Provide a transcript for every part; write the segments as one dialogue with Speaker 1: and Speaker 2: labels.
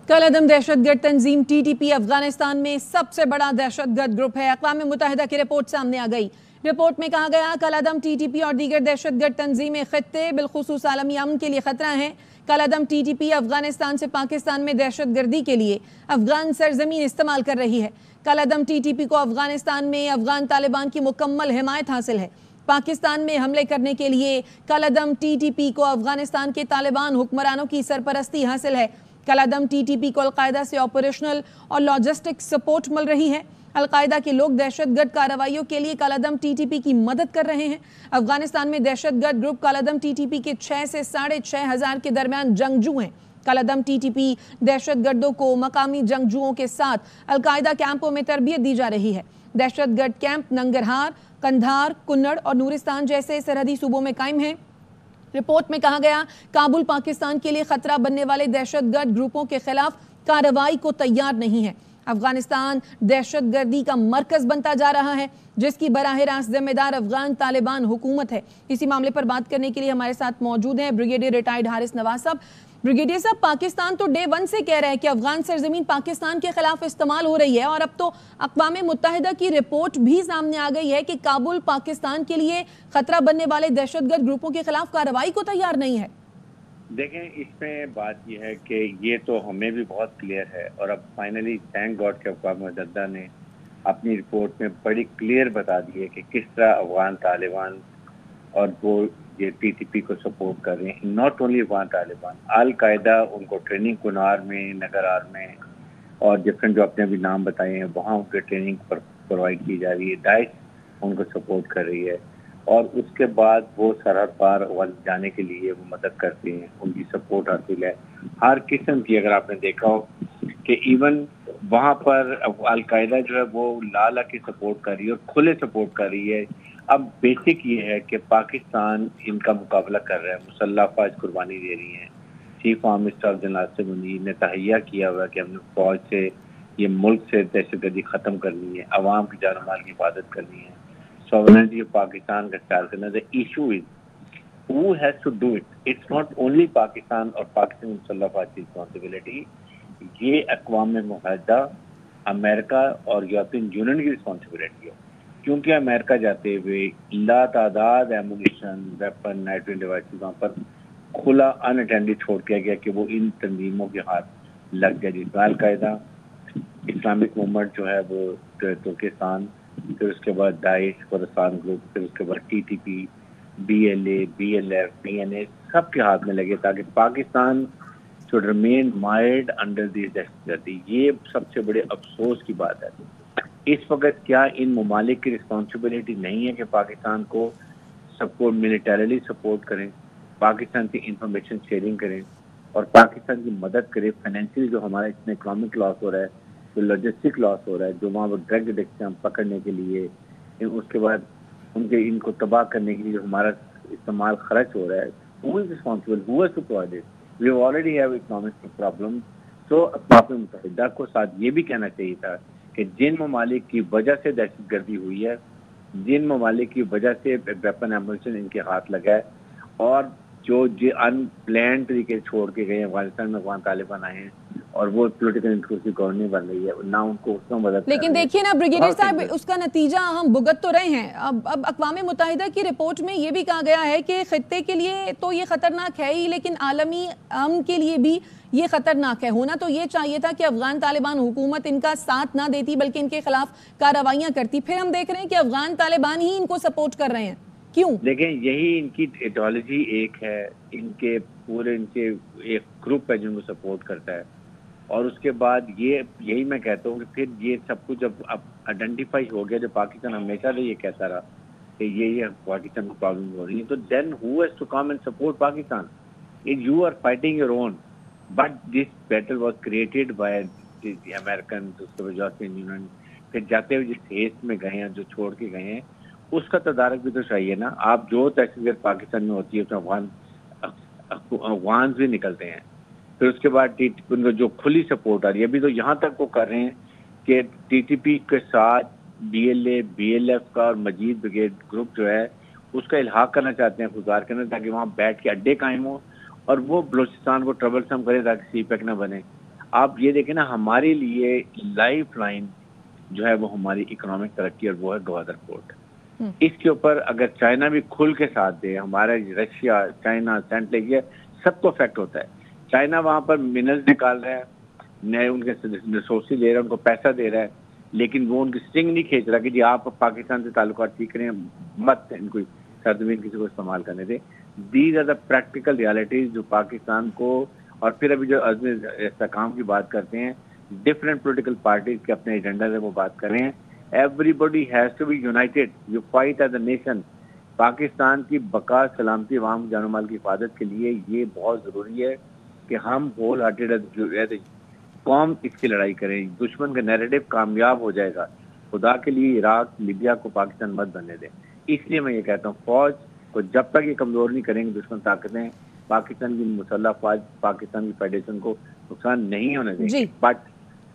Speaker 1: कलअदम दहशतगर्द तंजीम TTP Afghanistan में सबसे बड़ा दहशतगर्द ग्रुप है। अक़वाम मुत्तहिदा की रिपोर्ट सामने आ गई। रिपोर्ट में कहा गया कलअदम TTP और दीगर दहशतगर्द तंजीमें खित्ते बिलखुसूस आलमी अमन के लिए खतरा हैं। कलअदम TTP अफगानिस्तान से पाकिस्तान में दहशतगर्दी के लिए अफगान सरजमीन इस्तेमाल कर रही है। कलअदम TTP को अफगानिस्तान में अफगान तालिबान की मुकम्मल हिमायत हासिल है। पाकिस्तान में हमले करने के लिए कलअदम TTP को अफगानिस्तान के तालिबान हुक्मरानों की सरपरस्ती हासिल है। कलअदम TTP को अलकायदा से ऑपरेशनल और लॉजिस्टिक सपोर्ट मिल रही है। अलकायदा के लोग दहशतगर्द कार्रवाइयों के लिए कलअदम TTP की मदद कर रहे हैं। अफगानिस्तान में दहशतगर्द ग्रुप कलअदम TTP के 6 से 6,500 के दरमियान जंगजू हैं। कलअदम TTP दहशतगर्दों को मकामी जंगजुओं के साथ अलकायदा कैंपों में तरबियत दी जा रही है। दहशतगर्द कैंप नंगरहार, कंधार, कुन्नड़ और नूरिस्तान जैसे सरहदी सूबों में कायम हैं। रिपोर्ट में कहा गया काबुल पाकिस्तान के लिए खतरा बनने वाले दहशतगर्द ग्रुपों के खिलाफ कार्रवाई को तैयार नहीं है। अफगानिस्तान दहशतगर्दी का मरकज बनता जा रहा है, जिसकी बराह रास्त जिम्मेदार अफगान तालिबान हुकूमत है। इसी मामले पर बात करने के लिए हमारे साथ मौजूद हैं ब्रिगेडियर रिटायर्ड हारिस नवाज साहब। ब्रिगेडियर साहब, पाकिस्तान तो डे 1 से कह रहा है कि अफगान सरजमीन पाकिस्तान के खिलाफ इस्तेमाल हो रही है और अब तो अक़वाम मुत्तहिदा की रिपोर्ट भी सामने आ गई है कि काबुल पाकिस्तान के लिए खतरा बनने वाले दहशतगर्द ग्रुपों के खिलाफ कार्रवाई को तैयार नहीं है।
Speaker 2: देखें, इसमें बात यह है कि ये तो हमें भी बहुत क्लियर है और अब फाइनली थैंक गॉड के अक़वाम मुत्तहिदा ने अपनी रिपोर्ट में बड़ी क्लियर बता दी है कि किस तरह अफगान तालिबान और वो ये TTP को सपोर्ट कर रहे हैं। नॉट ओनली अफगान तालिबान, अल कायदा उनको ट्रेनिंग कुनार में, नगरार में और डिफरेंट जो आपने अभी नाम बताए हैं वहाँ उनके ट्रेनिंग प्रोवाइड की जा रही है। दाइश उनको सपोर्ट कर रही है और उसके बाद वो सरहद पार जाने के लिए वो मदद करते हैं, उनकी सपोर्ट हासिल है हर किस्म की। अगर आपने देखा हो कि इवन वहाँ पर अल कायदा जो है वो लाला की सपोर्ट कर रही है और खुले सपोर्ट कर रही है। अब बेसिक ये है कि पाकिस्तान इनका मुकाबला कर रहा है, मुसल्लह फौज कुर्बानी दे रही है। Chief army staff general Asim Munir ने तहैया किया हुआ कि हमने फौज से ये मुल्क से दहशतगर्दी ख़त्म करनी है, अवाम की जान माल की हिफाजत करनी है, sovereignty of पाकिस्तान का ख्याल करना। The issue is who has to do it. It's not only Pakistan और पाकिस्तान मुसल्लह फौज की रिस्पॉन्सिबिलिटी, ये अक़वाम मुत्तहिदा, अमेरिका और यूरोपियन यूनियन की रिस्पॉन्सिबिलिटी है। क्योंकि अमेरिका जाते हुए लातादाद एमुनिशन, वेपन, नाइट्रोजन डिवाइसेस वहाँ पर खुला अनअटेंडेड छोड़ दिया गया कि वो इन तंजीमों के हाथ लग गया, जिसमें अल कायदा, इस्लामिक मूवमेंट जो है वो तुर्किस्तान, फिर उसके बाद दाइश, खुरासान ग्रुप, फिर उसके बाद TTP, BLA, BLF, BNA सबके हाथ में लगे ताकि Pakistan should remain mired under this दहशतगर्दी। ये सबसे बड़े अफसोस की बात है। इस वक्त क्या इन ममालिक की रिस्पॉन्सिबिलिटी नहीं है कि पाकिस्तान को सपोर्ट, मिलिटरीली सपोर्ट करें, पाकिस्तान की इंफॉर्मेशन शेयरिंग करें और पाकिस्तान की मदद करें फाइनेंशियल, जो हमारा इसमें इकोनॉमिक लॉस हो रहा है, जो लॉजिस्टिक लॉस हो रहा है, जो वहाँ ड्रग एडिक्शन पकड़ने के लिए, उसके बाद उनके इनको तबाह करने के लिए जो हमारा इस्तेमाल खर्च हो रहा है, who is responsible, who has to provide it? We already have economic problem. So अक़वाम मुत्तहिदा को साथ ये भी कहना चाहिए था कि जिन ममालिक की वजह से दहशतगर्दी हुई है, जिन ममालिक की वजह से वेपन एमुनिशन इनके हाथ लगा है और जो अनप्लान तरीके से छोड़ के गए अफगानिस्तान में अफगान तालिबान आए हैं और वो पॉलिटिकल इंक्लूसिव गवर्निंग बन रही है, ना उनको उसमें मदद।
Speaker 1: लेकिन देखिए ना ब्रिगेडियर साहब, उसका नतीजा हम भुगत तो रहे हैं। अब अक़वाम मुत्तहिदा की रिपोर्ट में ये भी कहा गया है कि खित्ते के लिए तो ये खतरनाक है ही, लेकिन आलमी अमन के लिए भी ये खतरनाक है। होना तो ये चाहिए था कि अफगान तालिबान हुकूमत इनका साथ ना देती बल्कि इनके खिलाफ कार्रवाइयां करती। फिर हम देख रहे हैं कि अफगान तालिबान ही इनको सपोर्ट कर रहे हैं। क्यों?
Speaker 2: देखें, यही इनकी आइडियोलॉजी एक है, इनके पूरे इनके एक ग्रुप है जिनको सपोर्ट करता है और उसके बाद यही मैं कहता हूँ कि फिर ये सब कुछ जब अब आइडेंटिफाई हो गया, जो पाकिस्तान हमेशा से ये कहता रहा कि ये पाकिस्तान को प्रॉब्लम हो रही है, तो then who has to come and support Pakistan? If you are fighting your own, but this battle was created by the American, European union. फिर जाते हुए जिस हेस्ट में गए हैं, जो छोड़ के गए हैं, उसका तदारक भी तो चाहिए ना। आप जो दहशतगर्द पाकिस्तान में होती है उसमें अफगान भी निकलते हैं। फिर उसके बाद उनको जो खुली सपोर्ट आ रही है, अभी तो यहाँ तक वो कर रहे हैं कि TTP के साथ BLA, BLF का और मजीद ब्रिगेड ग्रुप जो है उसका इल्हाक करना चाहते हैं, गुजार करना, ताकि वहाँ बैठ के अड्डे कायम हो और वो बलूचिस्तान को ट्रबल सम करे ताकि CPEC ना बने। آپ یہ دیکھیں نا ہمارے لیے لائف لائن جو ہے وہ ہماری اکنامک ترقی اور وہ ہے گوادر پورٹ. اس کے اوپر اگر چائنا بھی کھل کے ساتھ دے, ہمارا رشیا, چائنا, سینٹرل ایشیا سب کو افیکٹ ہوتا ہے. چائنا وہاں پر منرلز نکال رہا ہے, نئے ان کے ریسورسز دے رہا ہے, ان کو پیسہ دے رہا ہے, لیکن وہ ان کی سٹنگ نہیں کھینچ رہا کہ جی آپ پاکستان سے تعلقات ٹھیک کریں, مت ان کو سرزمین کسی کو استعمال کرنے دیں. These are the practical realities جو پاکستان کو, اور پھر ابھی جو عزم استحکام کی بات کرتے ہیں, ڈفرینٹ پولیٹیکل پارٹیز کے اپنے ایجنڈا سے وہ بات کر رہے ہیں. Every has to be united, you fight as a nation. Pakistan کی بقا, سلامتی, عوام جان و مال کی حفاظت کے لیے یہ بہت ضروری ہے کہ ہم ہول ہارٹیڈ قوم اس کی لڑائی کریں. دشمن کا نیریٹو کامیاب ہو جائے گا. خدا کے لیے عراق, لیبیا کو پاکستان مت بننے دیں. اس لیے میں یہ کہتا ہوں فوج کو جب تک یہ کمزور نہیں کریں گے دشمن طاقتیں, پاکستان کی مسلح فوج, پاکستان کی فیڈریشن کو نقصان نہیں ہونے دیں گے. بٹ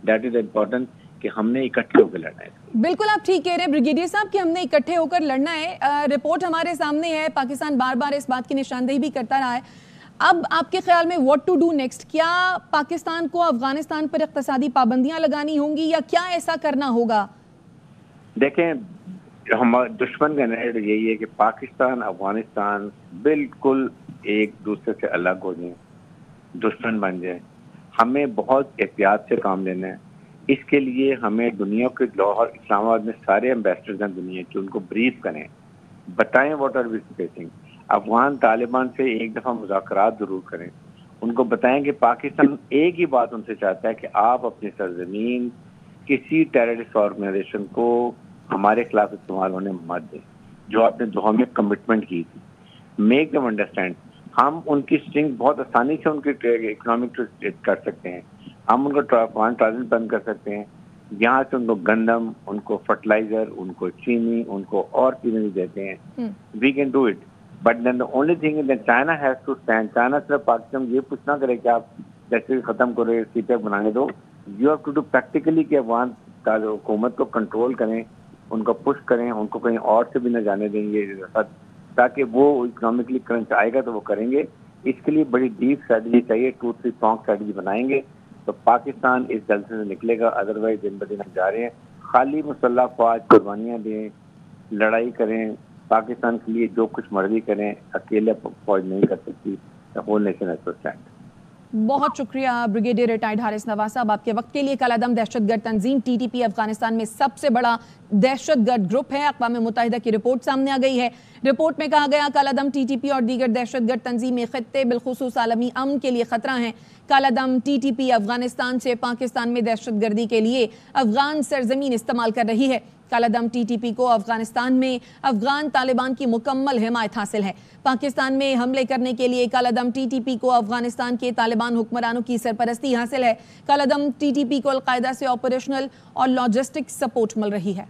Speaker 2: دیٹ از امپورٹنٹ کہ ہم نے اکٹھے ہو کر لڑنا ہے.
Speaker 1: بالکل آپ ٹھیک کہہ رہے ہیں بریگیڈیئر صاحب کہ ہم نے اکٹھے ہو کر لڑنا ہے. رپورٹ ہمارے سامنے ہے, پاکستان بار بار اس بات کی نشاندہی بھی کرتا رہا ہے. اب آپ کے خیال میں واٹ ٹو ڈو نیکسٹ؟ کیا پاکستان کو افغانستان پر اقتصادی پابندیاں لگانی ہوں گی یا کیا ایسا کرنا ہوگا؟
Speaker 2: دیکھیں ہمارے دشمن کا نیریٹو یہی ہے کہ پاکستان, افغانستان بالکل ایک دوسرے سے الگ ہو جائیں, دشمن بن جائیں. ہمیں بہت احتیاط سے کام لینا ہے. اس کے لیے ہمیں دنیا کے, لاہور اسلام آباد میں سارے ایمبیسڈرز ہیں دنیا کے, ان کو بریف کریں, بتائیں what are we facing. Afghan Taliban سے ایک دفعہ مذاکرات ضرور کریں, ان کو بتائیں کہ پاکستان ایک ہی بات ان سے چاہتا ہے کہ آپ اپنی سرزمین کسی ٹیررسٹ آرگنائزیشن کو ہمارے خلاف استعمال ہونے مت دیں, جو آپ نے دوحہ میں کمٹمنٹ کی تھی. Make them understand. ہم ان کی سٹنگ بہت آسانی سے ان کی اکنامک کر سکتے ہیں. ہم ان کو فارن ٹرانزٹ بند کر سکتے ہیں. یہاں سے ان کو گندم, ان کو فرٹیلائزر, ان کو چینی, ان کو اور چیزیں بھی دیتے ہیں. We can do it. But then the only thing is that China has to stand. China صرف پاکستان یہ پوچھ نہ کرے کہ آپ جیسے ختم کرو, سی پیک بنانے دو. You have to do practically کہ افغان حکومت کو کنٹرول کریں, ان کو پش کریں, ان کو کہیں اور سے بھی نہ جانے دیں گے, تاکہ وہ اکنامکلی کرنچ آئے گا تو وہ کریں گے. اس کے لیے بڑی ڈیپ اسٹریٹجی چاہیے, 2-3 پرونگ اسٹریٹجی بنائیں گے تو پاکستان اس جلسے سے نکلے گا. ادروائز دن بدن ہم جا رہے ہیں, خالی مسلح فوج قربانیاں دیں, لڑائی کریں, پاکستان کے لیے جو کچھ مرضی کریں, اکیلے فوج نہیں کر سکتی. Whole nation has to stand.
Speaker 1: بہت شکریہ بریگیڈیئر ریٹائرڈ حارث نواز صاحب آپ کے وقت کے لیے. کالعدم دہشت گرد تنظیم TTP افغانستان میں سب سے بڑا دہشت گرد گروپ ہے. اقوام متحدہ کی رپورٹ سامنے آ گئی ہے. رپورٹ میں کہا گیا کالعدم TTP اور دیگر دہشت گرد تنظیمیں خطے بالخصوص عالمی امن کے لیے خطرہ ہیں. کالعدم TTP افغانستان سے پاکستان میں دہشت گردی کے لیے افغان سرزمین استعمال کر رہی ہے. کالعدم TTP کو افغانستان میں افغان طالبان کی مکمل حمایت حاصل ہے. پاکستان میں حملے کرنے کے لیے کالعدم TTP کو افغانستان کے طالبان حکمرانوں کی سرپرستی حاصل ہے. کالعدم TTP کو القاعدہ سے آپریشنل اور لاجسٹک سپورٹ مل رہی ہے.